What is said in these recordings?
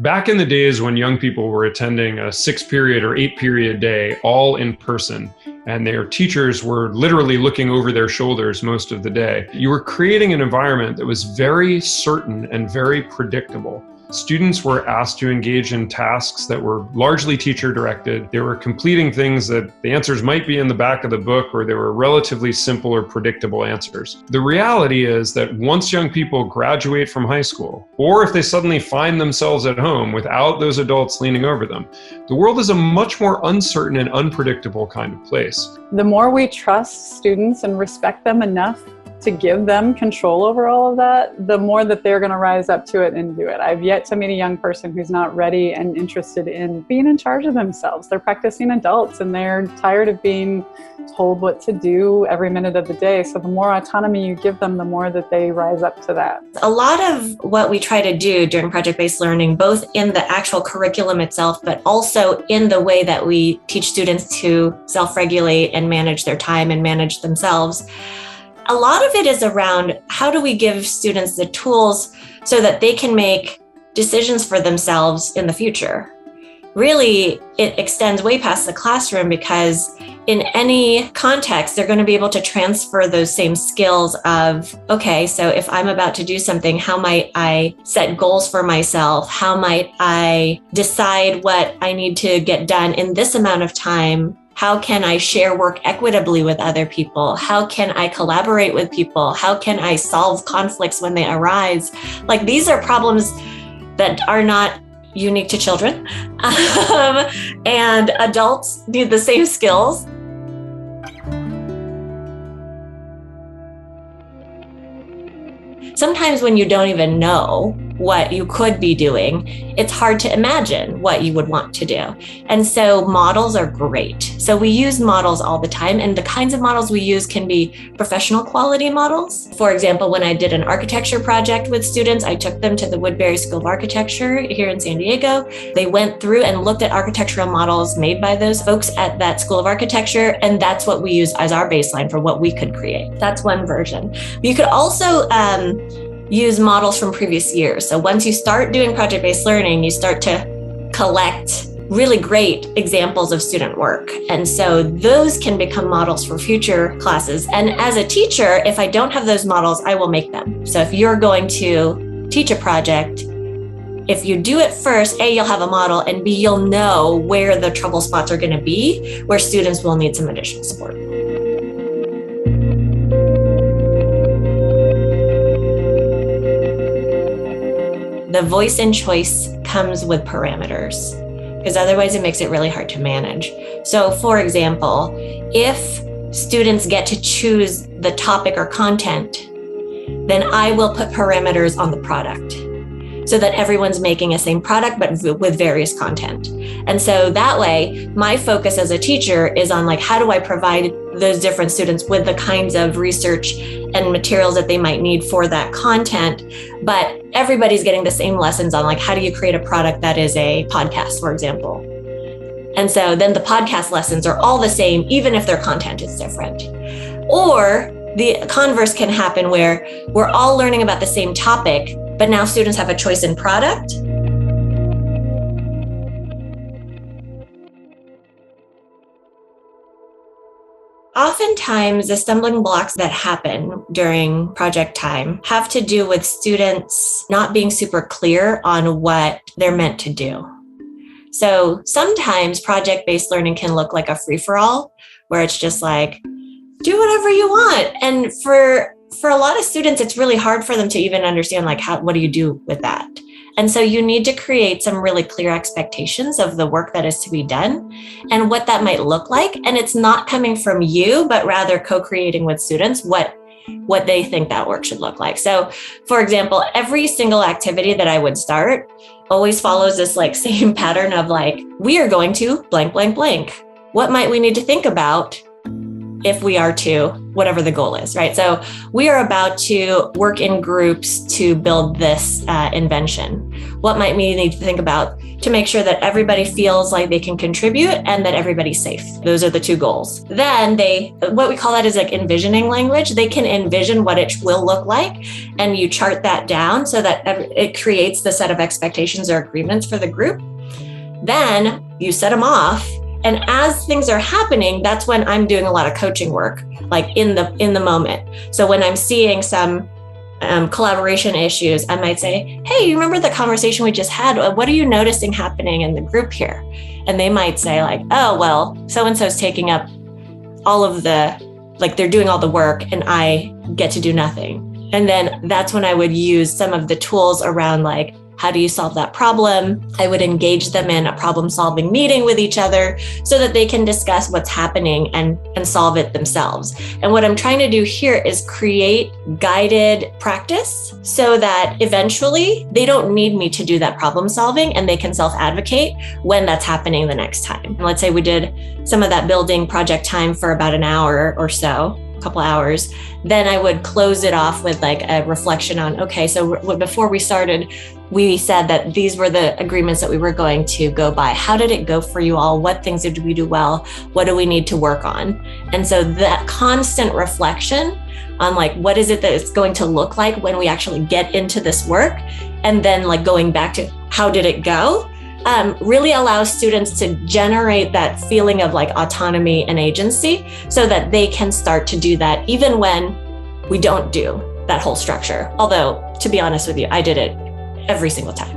Back in the days when young people were attending a 6-period or 8-period day, all in person, and their teachers were literally looking over their shoulders most of the day, you were creating an environment that was very certain and very predictable. Students were asked to engage in tasks that were largely teacher-directed. They were completing things that the answers might be in the back of the book, or they were relatively simple or predictable answers. The reality is that once young people graduate from high school, or if they suddenly find themselves at home without those adults leaning over them, the world is a much more uncertain and unpredictable kind of place. The more we trust students and respect them enough to give them control over all of that, the more that they're going to rise up to it and do it. I've yet to meet a young person who's not ready and interested in being in charge of themselves. They're practicing adults and they're tired of being told what to do every minute of the day. So the more autonomy you give them, the more that they rise up to that. A lot of what we try to do during project-based learning, both in the actual curriculum itself, but also in the way that we teach students to self-regulate and manage their time and manage themselves, a lot of it is around how do we give students the tools so that they can make decisions for themselves in the future. Really, it extends way past the classroom because in any context, they're going to be able to transfer those same skills of, okay, so if I'm about to do something, how might I set goals for myself? How might I decide what I need to get done in this amount of time? How can I share work equitably with other people? How can I collaborate with people? How can I solve conflicts when they arise? Like, these are problems that are not unique to children. And adults need the same skills. Sometimes when you don't even know what you could be doing, it's hard to imagine what you would want to do. And so models are great. So we use models all the time, and the kinds of models we use can be professional quality models. For example, when I did an architecture project with students, I took them to the Woodbury School of Architecture here in San Diego. They went through and looked at architectural models made by those folks at that School of Architecture, and that's what we use as our baseline for what we could create. That's one version. You could also use models from previous years. So once you start doing project-based learning, you start to collect really great examples of student work. And so those can become models for future classes. And as a teacher, if I don't have those models, I will make them. So if you're going to teach a project, if you do it first, A, you'll have a model, and B, you'll know where the trouble spots are going to be, where students will need some additional support. The voice and choice comes with parameters, because otherwise it makes it really hard to manage. So for example, if students get to choose the topic or content, then I will put parameters on the product so that everyone's making a same product, but with various content. And so that way, my focus as a teacher is on, like, how do I provide those different students with the kinds of research and materials that they might need for that content, but everybody's getting the same lessons on, like, how do you create a product that is a podcast, for example. And so then the podcast lessons are all the same, even if their content is different. Or the converse can happen where we're all learning about the same topic, but now students have a choice in product. Oftentimes, the stumbling blocks that happen during project time have to do with students not being super clear on what they're meant to do. So sometimes project-based learning can look like a free-for-all, where it's just like, do whatever you want. And for a lot of students, it's really hard for them to even understand, like, what do you do with that? And so you need to create some really clear expectations of the work that is to be done and what that might look like. And it's not coming from you, but rather co-creating with students what they think that work should look like. So for example, every single activity that I would start always follows this, like, same pattern of, like, we are going to blank, blank, blank. What might we need to think about if we are to, whatever the goal is, right? So we are about to work in groups to build this invention. What might we need to think about to make sure that everybody feels like they can contribute and that everybody's safe? Those are the two goals. Then what we call that is like envisioning language. They can envision what it will look like, and you chart that down so that it creates the set of expectations or agreements for the group. Then you set them off. And as things are happening, that's when I'm doing a lot of coaching work, like in the moment. So when I'm seeing some collaboration issues, I might say, hey, you remember the conversation we just had? What are you noticing happening in the group here? And they might say like, oh, well, so-and-so's taking up all of they're doing all the work and I get to do nothing. And then that's when I would use some of the tools around like, how do you solve that problem? I would engage them in a problem-solving meeting with each other so that they can discuss what's happening and solve it themselves. And what I'm trying to do here is create guided practice so that eventually they don't need me to do that problem solving and they can self-advocate when that's happening the next time. Let's say we did some of that building project time for about an hour or so, couple hours, then I would close it off with like a reflection on, okay, so before we started, we said that these were the agreements that we were going to go by. How did it go for you all? What things did we do well? What do we need to work on? And so that constant reflection on like, what is it that it's going to look like when we actually get into this work? And then like going back to how did it go? Really allows students to generate that feeling of like autonomy and agency so that they can start to do that even when we don't do that whole structure. Although, to be honest with you, I did it every single time.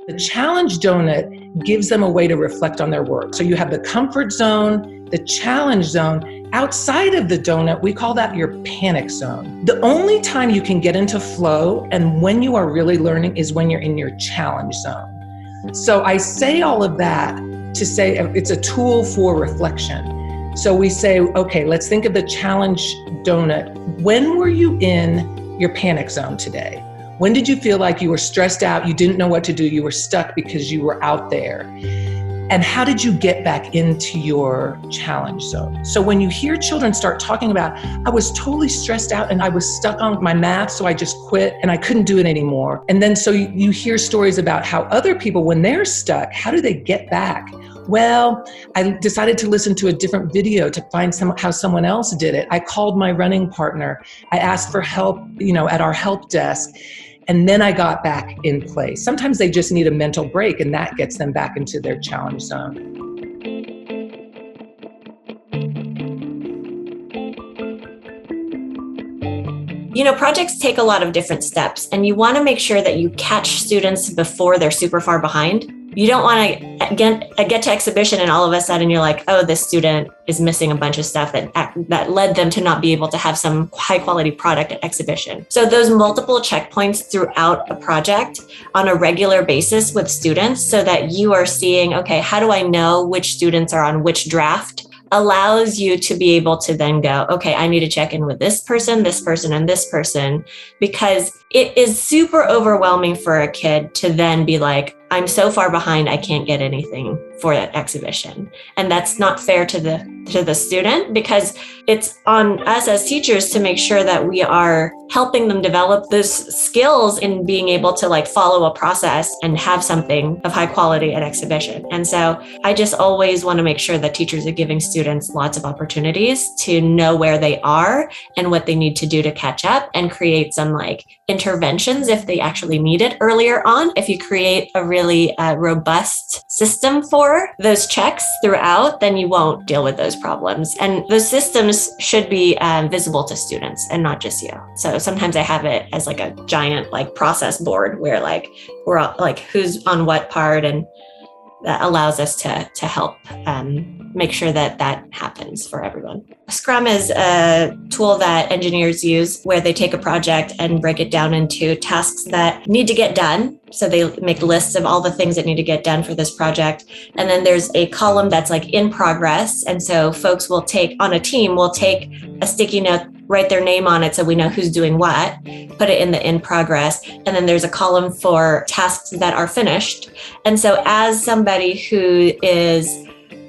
The challenge donut gives them a way to reflect on their work. So you have the comfort zone, the challenge zone. Outside of the donut, we call that your panic zone. The only time you can get into flow and when you are really learning is when you're in your challenge zone. So I say all of that to say it's a tool for reflection. So we say, okay, let's think of the challenge donut. When were you in your panic zone today? When did you feel like you were stressed out, you didn't know what to do, you were stuck because you were out there? And how did you get back into your challenge zone? So when you hear children start talking about, I was totally stressed out and I was stuck on my math, so I just quit and I couldn't do it anymore. And then so you hear stories about how other people, when they're stuck, how do they get back? Well, I decided to listen to a different video to find how someone else did it. I called my running partner. I asked for help, at our help desk. And then I got back in place. Sometimes they just need a mental break and that gets them back into their challenge zone. Projects take a lot of different steps and you want to make sure that you catch students before they're super far behind. You don't want to get to exhibition and all of a sudden you're like, oh, this student is missing a bunch of stuff that led them to not be able to have some high quality product at exhibition. So those multiple checkpoints throughout a project on a regular basis with students so that you are seeing, okay, how do I know which students are on which draft? Allows you to be able to then go, okay, I need to check in with this person, and this person, because it is super overwhelming for a kid to then be like, I'm so far behind, I can't get anything for that exhibition. And that's not fair to the student, because it's on us as teachers to make sure that we are helping them develop those skills in being able to like follow a process and have something of high quality at exhibition. And so I just always want to make sure that teachers are giving students lots of opportunities to know where they are and what they need to do to catch up and create some like interventions if they actually need it earlier on. If you create a really robust system for those checks throughout, then you won't deal with those problems. And those systems should be visible to students and not just you. So sometimes I have it as like a giant like process board where like we're all, like who's on what part, and that allows us to help make sure that that happens for everyone. Scrum is a tool that engineers use where they take a project and break it down into tasks that need to get done. So they make lists of all the things that need to get done for this project. And then there's a column that's like in progress. And so folks will take, on a team, will take a sticky note, write their name on it so we know who's doing what, put it in the in progress. And then there's a column for tasks that are finished. And so as somebody who is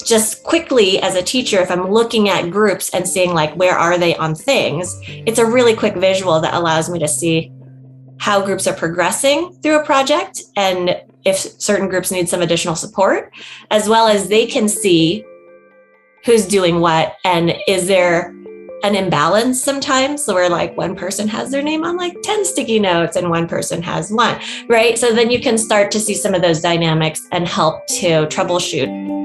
just quickly as a teacher, if I'm looking at groups and seeing like, where are they on things, it's a really quick visual that allows me to see how groups are progressing through a project and if certain groups need some additional support, as well as they can see who's doing what and is there an imbalance sometimes where like one person has their name on like 10 sticky notes and one person has one, right? So then you can start to see some of those dynamics and help to troubleshoot.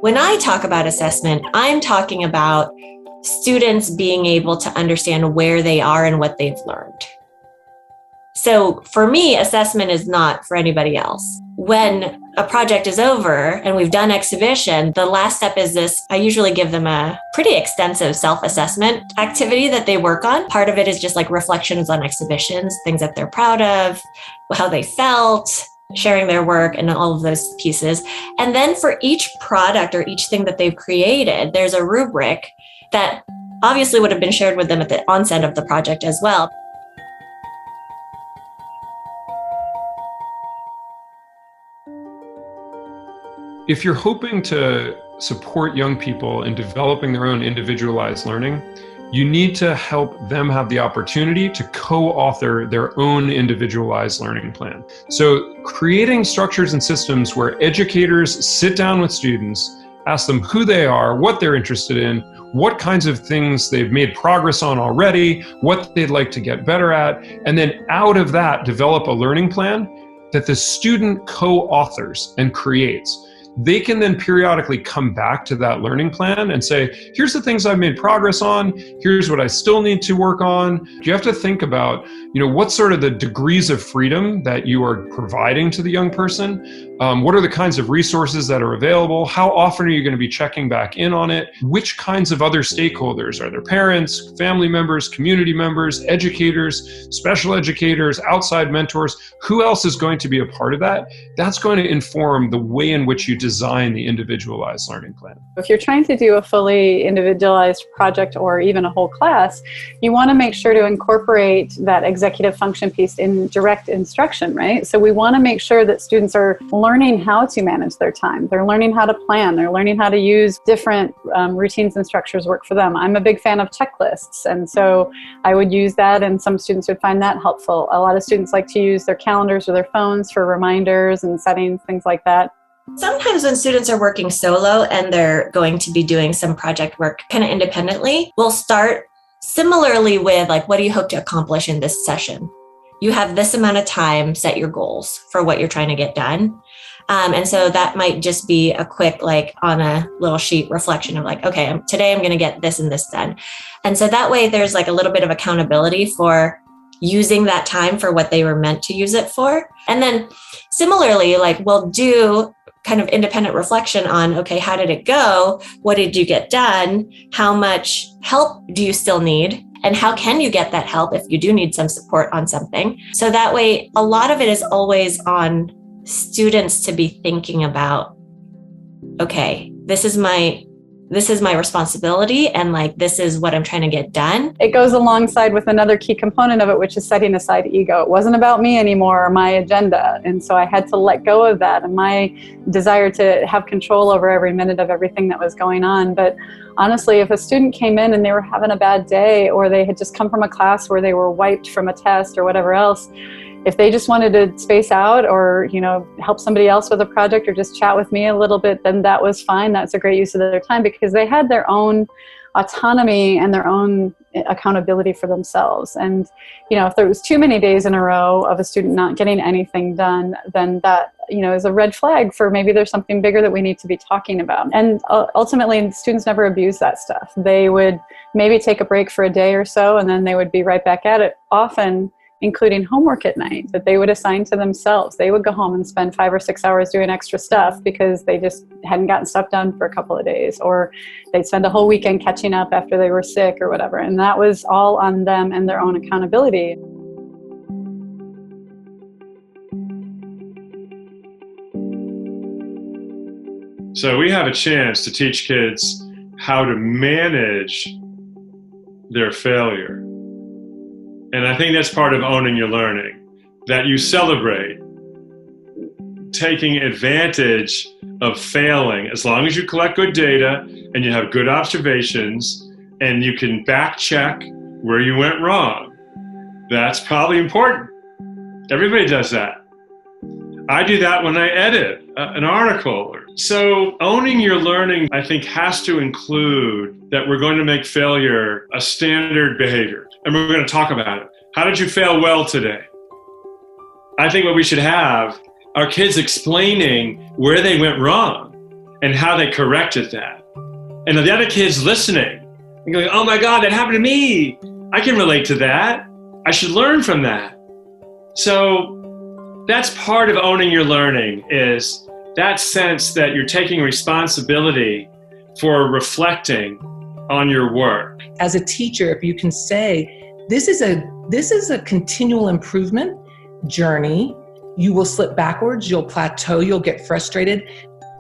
When I talk about assessment, I'm talking about students being able to understand where they are and what they've learned. So for me, assessment is not for anybody else. When a project is over and we've done exhibition, the last step is this. I usually give them a pretty extensive self-assessment activity that they work on. Part of it is just like reflections on exhibitions, things that they're proud of, how they felt, sharing their work and all of those pieces. And then for each product or each thing that they've created, there's a rubric that obviously would have been shared with them at the onset of the project as well. If you're hoping to support young people in developing their own individualized learning, you need to help them have the opportunity to co-author their own individualized learning plan. So creating structures and systems where educators sit down with students, ask them who they are, what they're interested in, what kinds of things they've made progress on already, what they'd like to get better at, and then out of that, develop a learning plan that the student co-authors and creates. They can then periodically come back to that learning plan and say, here's the things I've made progress on, here's what I still need to work on. You have to think about, what's sort of the degrees of freedom that you are providing to the young person? What are the kinds of resources that are available? How often are you going to be checking back in on it? Which kinds of other stakeholders? Are there parents, family members, community members, educators, special educators, outside mentors? Who else is going to be a part of that? That's going to inform the way in which you design the individualized learning plan. If you're trying to do a fully individualized project or even a whole class, you want to make sure to incorporate that executive function piece in direct instruction, right? So we want to make sure that students are learning how to manage their time. They're learning how to plan. They're learning how to use different routines and structures work for them. I'm a big fan of checklists, and so I would use that, and some students would find that helpful. A lot of students like to use their calendars or their phones for reminders and settings, things like that. Sometimes when students are working solo and they're going to be doing some project work kind of independently, we'll start similarly with like, what do you hope to accomplish in this session? You have this amount of time, set your goals for what you're trying to get done. And so that might just be a quick, like on a little sheet reflection of like, okay, today I'm going to get this and this done. And so that way there's like a little bit of accountability for using that time for what they were meant to use it for. And then similarly, like we'll do kind of independent reflection on, okay, how did it go? What did you get done? How much help do you still need? And how can you get that help if you do need some support on something? So that way, a lot of it is always on students to be thinking about, okay, this is my responsibility, and like this is what I'm trying to get done. It goes alongside with another key component of it, which is setting aside ego. It wasn't about me anymore or my agenda. And so I had to let go of that and my desire to have control over every minute of everything that was going on. But honestly, if a student came in and they were having a bad day, or they had just come from a class where they were wiped from a test or whatever else, if they just wanted to space out or, help somebody else with a project or just chat with me a little bit, then that was fine. That's a great use of their time because they had their own autonomy and their own accountability for themselves. And, if there was too many days in a row of a student not getting anything done, then that, is a red flag for maybe there's something bigger that we need to be talking about. And ultimately, students never abuse that stuff. They would maybe take a break for a day or so, and then they would be right back at it. Often, including homework at night that they would assign to themselves. They would go home and spend 5 or 6 hours doing extra stuff because they just hadn't gotten stuff done for a couple of days, or they'd spend a whole weekend catching up after they were sick or whatever. And that was all on them and their own accountability. So we have a chance to teach kids how to manage their failure. And I think that's part of owning your learning, that you celebrate taking advantage of failing as long as you collect good data and you have good observations and you can back check where you went wrong. That's probably important. Everybody does that. I do that when I edit an article. So owning your learning, I think, has to include that we're going to make failure a standard behavior. And we're going to talk about it. How did you fail well today? I think what we should have are kids explaining where they went wrong and how they corrected that. And the other kids listening and going, oh my God, that happened to me. I can relate to that. I should learn from that. So that's part of owning your learning, is that sense that you're taking responsibility for reflecting on your work. As a teacher, if you can say, this is a continual improvement journey, you will slip backwards, you'll plateau, you'll get frustrated.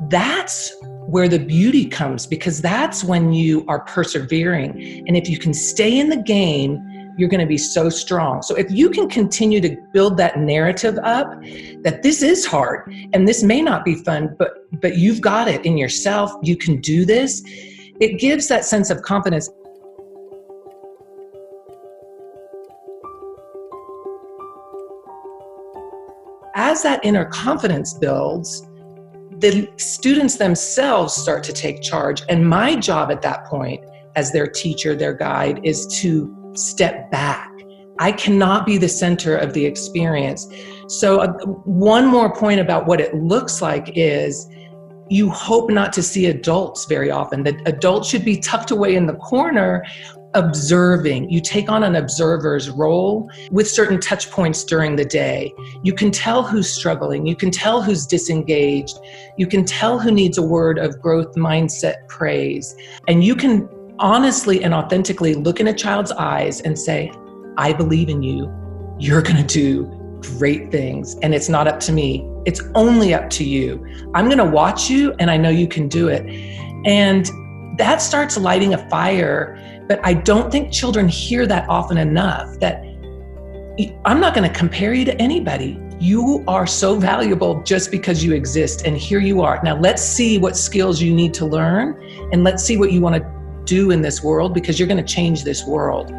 That's where the beauty comes, because that's when you are persevering. And if you can stay in the game, you're going to be so strong. So if you can continue to build that narrative up, that this is hard and this may not be fun, but you've got it in yourself, you can do this, it gives that sense of confidence. As that inner confidence builds, the students themselves start to take charge. And my job at that point, as their teacher, their guide, is to step back. I cannot be the center of the experience. So one more point about what it looks like is you hope not to see adults very often. The adults should be tucked away in the corner observing. You take on an observer's role with certain touch points during the day. You can tell who's struggling. You can tell who's disengaged. You can tell who needs a word of growth mindset praise. And you can honestly and authentically look in a child's eyes and say, I believe in you. You're going to do great things. And it's not up to me. It's only up to you. I'm going to watch you and I know you can do it. And that starts lighting a fire. But I don't think children hear that often enough, that I'm not going to compare you to anybody. You are so valuable just because you exist. And here you are. Now let's see what skills you need to learn. And let's see what you want to do in this world, because you're going to change this world.